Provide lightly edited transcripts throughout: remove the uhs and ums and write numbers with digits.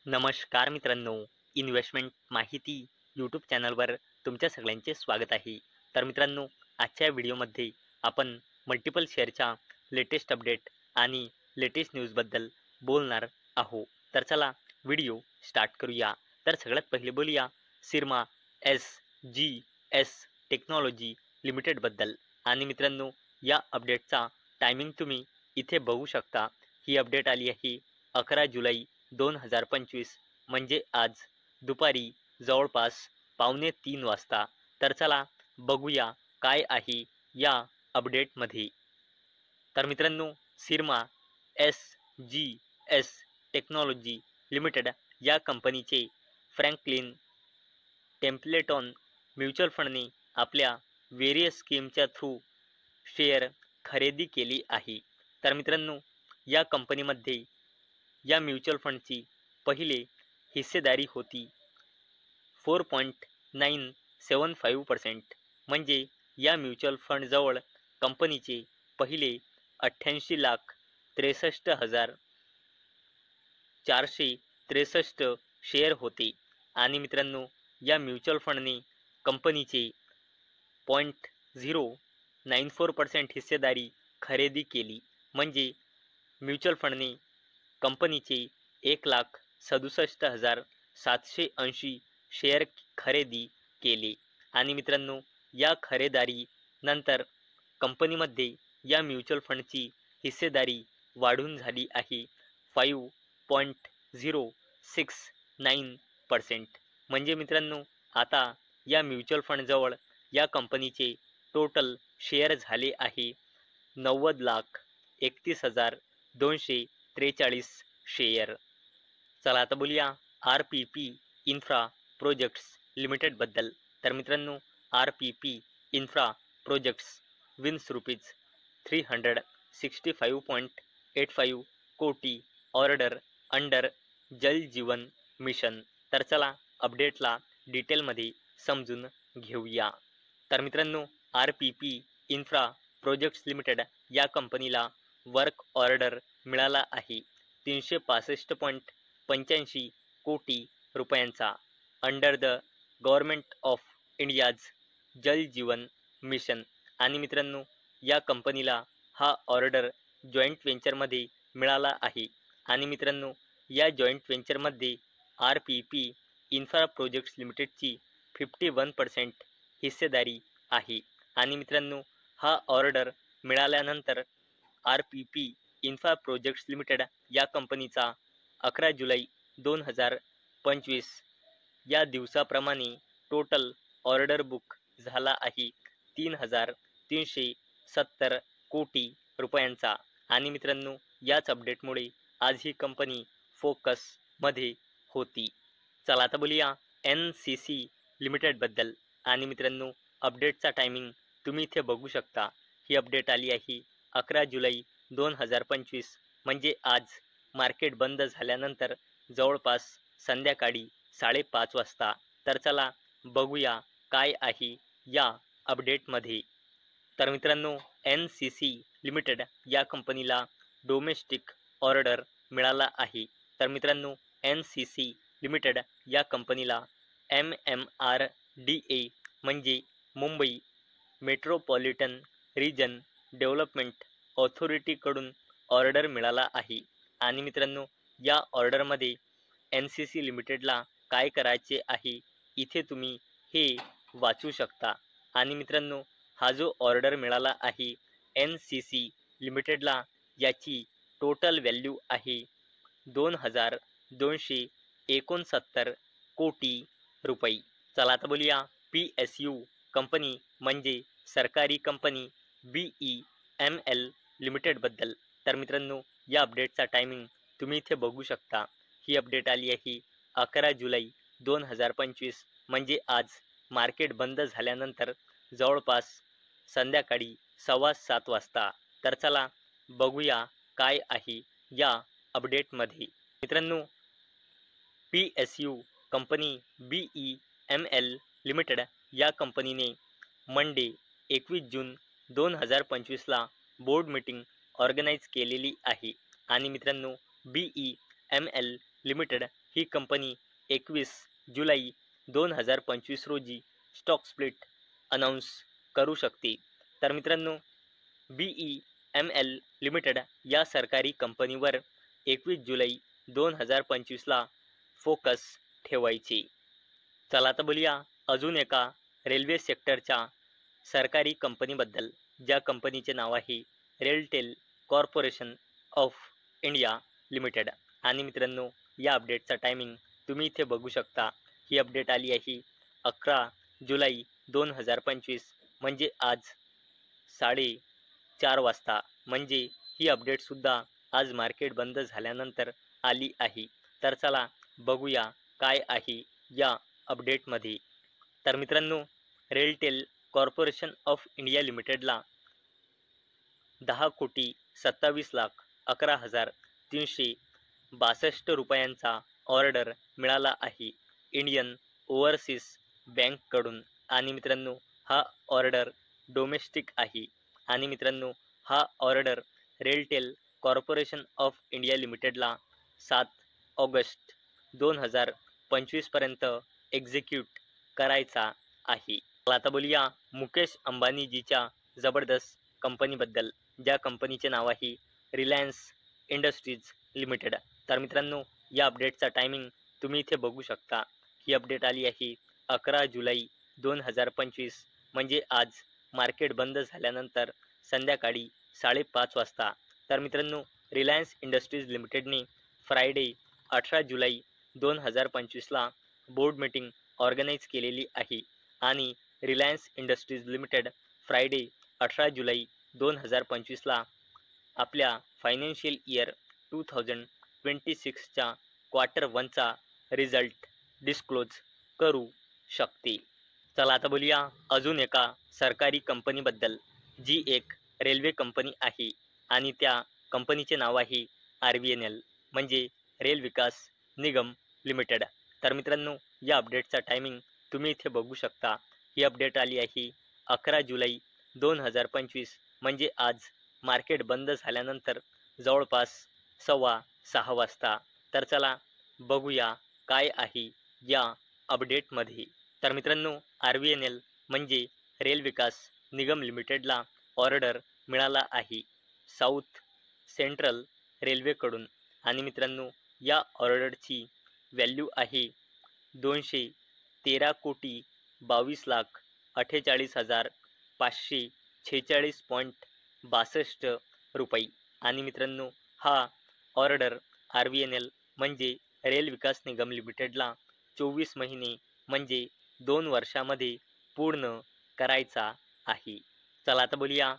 नमस्कार मित्रांनो, इन्व्हेस्टमेंट माहिती यूट्यूब चॅनलवर तुमच्या सगळ्यांचे स्वागत आहे. तर मित्रांनो, आजच्या व्हिडिओमध्ये आपण मल्टिपल शेअरच्या लेटेस्ट अपडेट आणि लेटेस्ट न्यूजबद्दल बोलणार आहोत. तर चला व्हिडिओ स्टार्ट करूया. तर सगळ्यात पहिले बोलूया सिरमा SGS टेक्नॉलॉजी लिमिटेडबद्दल. आणि मित्रांनो, या अपडेटचा टायमिंग तुम्ही इथे बघू शकता. ही अपडेट आली आहे 11 जुलै 2025 म्हणजे आज दुपारी जवळपास 2:45 वाजता. तर चला बघूया काय आहे या अपडेटमध्ये. तर मित्रांनो, सिरमा SGS टेक्नॉलॉजी लिमिटेड या कंपनीचे फ्रँकलिन टेम्पलेटॉन म्युच्युअल फंडने आपल्या वेरियस स्कीमच्या थ्रू शेअर खरेदी केली आहे. तर मित्रांनो, या कंपनीमध्ये या म्युच्युअल फंडची पहिले हिस्सेदारी होती 4.975%. म्हणजे या म्युच्युअल फंडजवळ कंपनीचे पहिले 88,63,463 शेअर होते. आणि मित्रांनो, या म्युच्युअल फंडने कंपनीचे 0.94% हिस्सेदारी खरेदी केली. म्हणजे म्युच्युअल फंडने कंपनीचे 1,67,780 शेअर खरेदी केले. आणि मित्रांनो, या खरेदारीनंतर कंपनीमध्ये या म्युच्युअल फंडची हिस्सेदारी वाढून झाली आहे 5.069%. म्हणजे मित्रांनो, आता या म्युच्युअल फंडजवळ या कंपनीचे टोटल शेअर झाले आहे 90,31,243 शेअर. चला आता बोलूया RPP इन्फ्रा प्रोजेक्ट्स लिमिटेडबद्दल. तर मित्रांनो, RPP इन्फ्रा प्रोजेक्ट्स विन्स ₹365.85 कोटी ऑर्डर अंडर जल जीवन मिशन. तर चला अपडेटला डिटेलमध्ये समजून घेऊया. तर मित्रांनो, RPP इन्फ्रा प्रोजेक्ट्स लिमिटेड या कंपनीला वर्क ऑर्डर मिळाला आहे 365.85 कोटी रुपयांचा under the government of India's जल जीवन मिशन. आणि मित्रांनो, या कंपनीला हा ऑर्डर जॉईंट व्हेंचरमध्ये मिळाला आहे. आणि मित्रांनो, या जॉईंट व्हेंचरमध्ये RPP इन्फ्रा प्रोजेक्ट्स लिमिटेडची 51% हिस्सेदारी आहे. आणि मित्रांनो, हा ऑर्डर मिळाल्यानंतर RPP इन्फ्रा प्रोजेक्ट्स लिमिटेड या कंपनीचा 11 जुलै 2025 या दिवसाप्रमाणे टोटल ऑर्डर बुक झाला आहे 3,370 कोटी रुपयांचा. आणि मित्रांनो, याच अपडेटमुळे आज ही कंपनी फोकसमध्ये होती. चला आता बोलूया NCC लिमिटेडबद्दल. आणि मित्रांनो, अपडेटचा टायमिंग तुम्ही इथे बघू शकता. ही अपडेट आली आहे 11 जुलै 2025 म्हणजे आज मार्केट बंद झाल्यानंतर जवळपास संध्याकाळी 5:30 वाजता. तर चला बघूया काय आहे या अपडेटमध्ये. तर मित्रांनो, NCC लिमिटेड या कंपनीला डोमेस्टिक ऑर्डर मिळाला आहे. तर मित्रांनो, NCC लिमिटेड या कंपनीला MMRDA म्हणजे मुंबई मेट्रोपॉलिटन रिजन डेव्हलपमेंट ऑथॉरिटीकडून ऑर्डर मिळाला आहे. आणि मित्रांनो, या ऑर्डरमध्ये NCC लिमिटेडला काय करायचे आहे इथे तुम्ही हे वाचू शकता. आणि मित्रांनो, हा जो ऑर्डर मिळाला आहे NCC लिमिटेडला, याची टोटल व्हॅल्यू आहे 2,269 कोटी रुपये. चला आता बोलूया PSU कंपनी म्हणजे सरकारी कंपनी BEML लिमिटेडबद्दल. तर मित्रांनो, या अपडेटचा टायमिंग तुम्ही इथे बघू शकता. ही अपडेट आली आहे 11 जुलै 2025 म्हणजे आज मार्केट बंद झाल्यानंतर जवळपास संध्याकाळी 7:15 वाजता. तर चला बघूया काय आहे या अपडेटमध्ये. मित्रांनो, PSU कंपनी BEML लिमिटेड या कंपनीने मंडे 21 जून 2025ला बोर्ड मीटिंग ऑर्गनाईज केलेली आहे. आणि मित्रांनो, BEML लिमिटेड ही कंपनी 21 जुलै 2025 रोजी स्टॉक स्प्लिट अनाऊन्स करू शकते. तर मित्रांनो, BEML लिमिटेड या सरकारी कंपनीवर 21 जुलै 2025ला फोकस ठेवायचे. चला आता बोलूया अजून एका रेल्वे सेक्टरच्या सरकारी कंपनीबद्दल, ज्या कंपनीचे नाव आहे RailTel corporation of India limited. आणि मित्रांनो, या अपडेटचा टायमिंग तुम्ही इथे बघू शकता. ही अपडेट आली आहे 11 जुलै 2025 म्हणजे आज 4:30 वाजता. म्हणजे ही अपडेटसुद्धा आज मार्केट बंद झाल्यानंतर आली आहे. तर चला बघूया काय आहे या अपडेटमध्ये. तर मित्रांनो, रेलटेल कॉर्पोरेशन ऑफ इंडिया लिमिटेडला 10,27,11,362 रुपयांचा ऑर्डर मिळाला आहे इंडियन ओव्हरसीज बँककडून. आणि मित्रांनो, हा ऑर्डर डोमेस्टिक आहे. आणि मित्रांनो, हा order RailTel corporation of India लिमिटेडला 7 ऑगस्ट 2025 पर्यंत एक्झिक्यूट करायचा आहे. आता बोलूया मुकेश अंबानीजीच्या जबरदस्त कंपनीबद्दल, ज्या कंपनीचे नाव आहे रिलायन्स इंडस्ट्रीज लिमिटेड. तर मित्रांनो, या अपडेटचा टायमिंग तुम्ही इथे बघू शकता. ही अपडेट आली आहे 11 जुलै 2025 म्हणजे आज मार्केट बंद झाल्यानंतर संध्याकाळी 5:30 वाजता. तर मित्रांनो, रिलायन्स इंडस्ट्रीज लिमिटेडने फ्रायडे 18 जुलै 2025ला बोर्ड मीटिंग ऑर्गनाईज केलेली आहे. आणि रिलायन्स इंडस्ट्रीज लिमिटेड फ्रायडे 18 जुलै 2025ला आपल्या फायनान्शियल इयर 2026च्या क्वार्टर 1चा रिझल्ट डिस्क्लोज करू शकते. चला आता बोलूया अजून एका सरकारी कंपनीबद्दल, जी एक रेल्वे कंपनी आहे. आणि त्या कंपनीचे नाव आहे RVNL म्हणजे रेल विकास निगम लिमिटेड. तर मित्रांनो, या अपडेटचा टायमिंग तुम्ही इथे बघू शकता. ही अपडेट आली आहे 11 जुलै 2025 म्हणजे आज मार्केट बंद झाल्यानंतर जवळपास 5:15 वाजता. तर चला बघूया काय आहे या अपडेटमध्ये. तर मित्रांनो, RVNL म्हणजे रेल विकास निगम लिमिटेडला ऑर्डर मिळाला आहे साऊथ सेंट्रल रेल्वेकडून. आणि मित्रांनो, या ऑर्डरची व्हॅल्यू आहे 213,42,48,546.62 रुपये. आणि मित्रांनो, हा ऑर्डर RVNL म्हणजे रेल विकास निगम लिमिटेडला 24 महिने म्हणजे 2 वर्षामध्ये पूर्ण करायचा आहे. चला आता बोलूया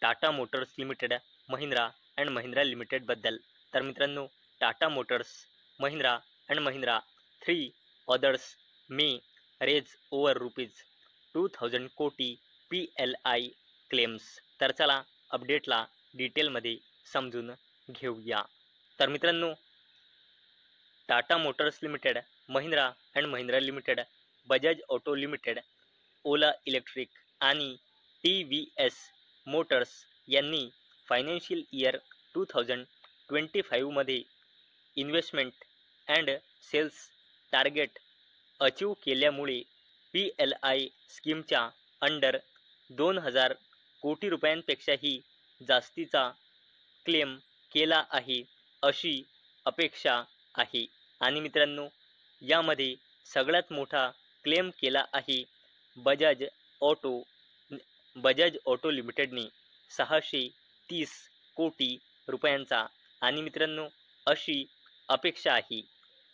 Tata Motors Limited Mahindra and Mahindra लिमिटेडबद्दल. तर मित्रांनो, Tata Motors Mahindra and Mahindra 3 others may raise over ₹2,000 कोटी PLI क्लेम्स. तर चला अपडेटला डिटेलमध्ये समजून घेऊया. तर मित्रांनो, Tata Motors Limited, Mahindra and Mahindra Limited, Bajaj Auto Limited, Ola Electric आणि TVS मोटर्स यांनी फायनान्शियल इयर 2025 मध्ये investment and sales target achieve केल्यामुळे PLI स्कीमच्या अंडर 2,000 कोटी रुपयांपेक्षाही जास्तीचा क्लेम केला आहे अशी अपेक्षा आहे. आणि मित्रांनो, यामध्ये सगळ्यात मोठा क्लेम केला आहे बजाज ऑटो लिमिटेडने 630 कोटी रुपयांचा. आणि मित्रांनो, अशी अपेक्षा आहे.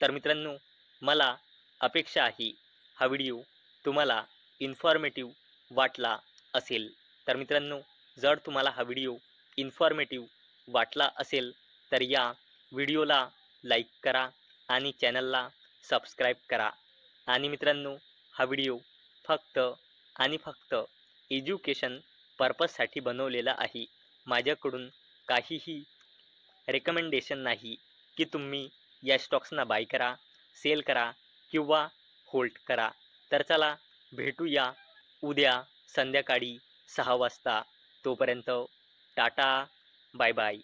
तर मित्रांनो, मला अपेक्षा आहे हा व्हिडिओ तुम्हाला इन्फॉर्मेटिव्ह वाटला असेल. तर मित्रांनो, जर तुम्हाला हा व्हिडिओ इन्फॉर्मेटिव्ह वाटला असेल तर या व्हिडिओला लाईक करा आणि चॅनलला सबस्क्राईब करा. आणि मित्रांनो, हा व्हिडिओ फक्त आणि फक्त एज्युकेशन पर्पजसाठी बनवलेला आहे. माझ्याकडून काहीही रेकमेंडेशन नाही की तुम्ही या स्टॉक्सना बाय करा, सेल करा किंवा होल्ड करा. तर चला भेटूया उद्या संध्याकाळी 6 वाजता. तोपर्यंत टाटा, बाय बाय.